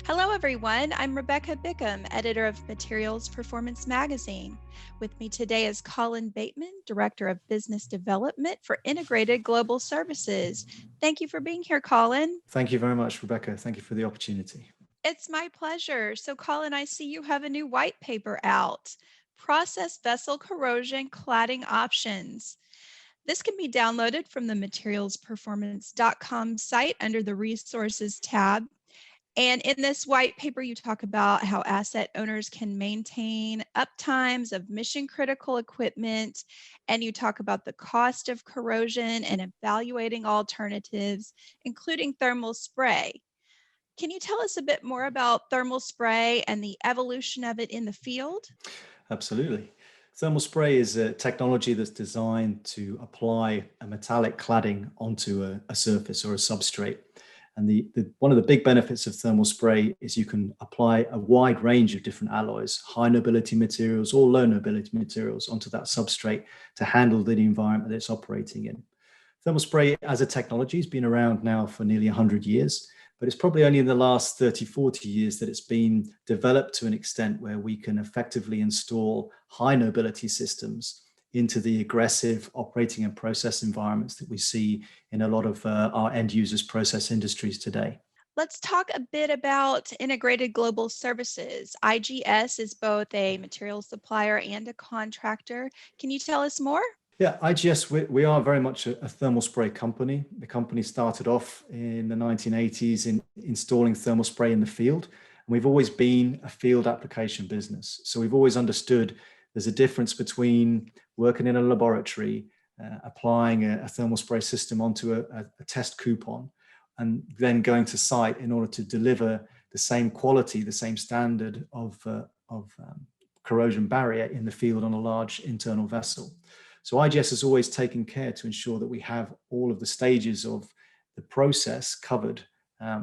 Hello, everyone. I'm Rebecca Bickham, editor of Materials Performance Magazine. With me today is Colin Bateman, Director of Business Development for Integrated Global Services. Thank you for being here, Colin. Thank you very much, Rebecca. Thank you for the opportunity. It's my pleasure. So, Colin, I see you have a new white paper out, Process Vessel Corrosion Cladding Options. This can be downloaded from the materialsperformance.com site under the Resources tab. And in this white paper, you talk about how asset owners can maintain uptimes of mission critical equipment. And you talk about the cost of corrosion and evaluating alternatives, including thermal spray. Can you tell us a bit more about thermal spray and the evolution of it in the field? Absolutely. Thermal spray is a technology that's designed to apply a metallic cladding onto a surface or a substrate. And one of the big benefits of thermal spray is you can apply a wide range of different alloys, high nobility materials or low nobility materials onto that substrate to handle the environment that it's operating in. Thermal spray as a technology has been around now for nearly 100 years, but it's probably only in the last 30, 40 years that it's been developed to an extent where we can effectively install high nobility systems into the aggressive operating and process environments that we see in a lot of our end users' process industries today. Let's talk a bit about integrated global services. IGS is both a material supplier and a contractor. Can you tell us more? Yeah, IGS, we are very much a thermal spray company. The company started off in the 1980s in installing thermal spray in the field. And we've always been a field application business. So we've always understood there's a difference between working in a laboratory, applying a thermal spray system onto a test coupon, and then going to site in order to deliver the same quality, the same standard of corrosion barrier in the field on a large internal vessel. So IGS has always taken care to ensure that we have all of the stages of the process covered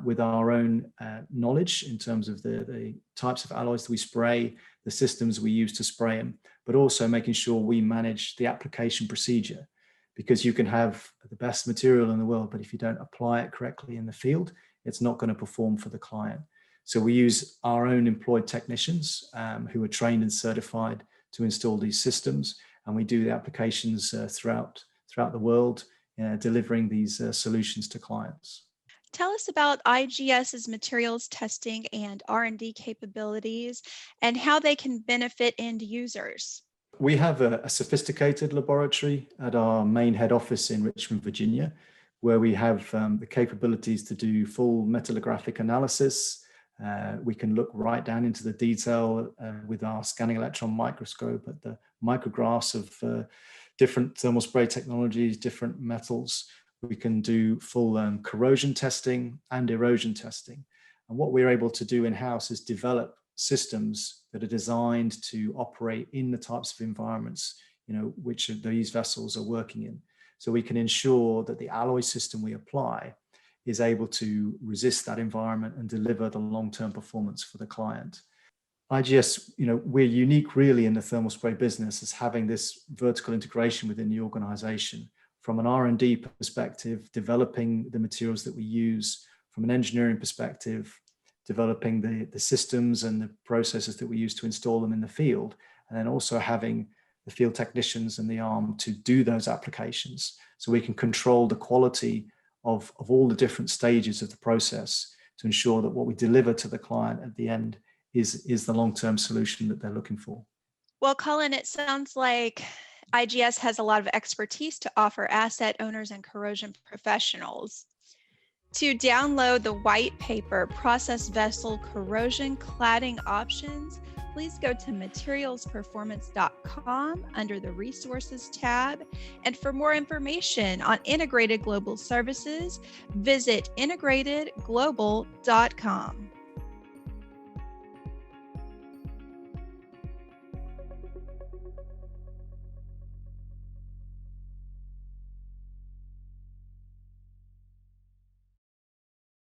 with our own knowledge in terms of the types of alloys that we spray, the systems we use to spray them, but also making sure we manage the application procedure. Because you can have the best material in the world, but if you don't apply it correctly in the field, it's not going to perform for the client. So we use our own employed technicians who are trained and certified to install these systems. And we do the applications throughout the world, delivering these solutions to clients. Tell us about IGS's materials testing and R&D capabilities and how they can benefit end users. We have a sophisticated laboratory at our main head office in Richmond, Virginia, where we have the capabilities to do full metallographic analysis. We can look right down into the detail with our scanning electron microscope at the micrographs of different thermal spray technologies, different metals. We can do full corrosion testing and erosion testing. And what we're able to do in-house is develop systems that are designed to operate in the types of environments, which these vessels are working in. So we can ensure that the alloy system we apply is able to resist that environment and deliver the long-term performance for the client. IGS, we're unique really in the thermal spray business as having this vertical integration within the organization. From an R&D perspective, developing the materials that we use, from an engineering perspective, developing the systems and the processes that we use to install them in the field, and then also having the field technicians and the arm to do those applications so we can control the quality of all the different stages of the process to ensure that what we deliver to the client at the end is the long-term solution that they're looking for. Well, Colin, it sounds like IGS has a lot of expertise to offer asset owners and corrosion professionals. To download the white paper, Process Vessel Corrosion Cladding Options, please go to materialsperformance.com under the Resources tab. And for more information on integrated global services, visit integratedglobal.com.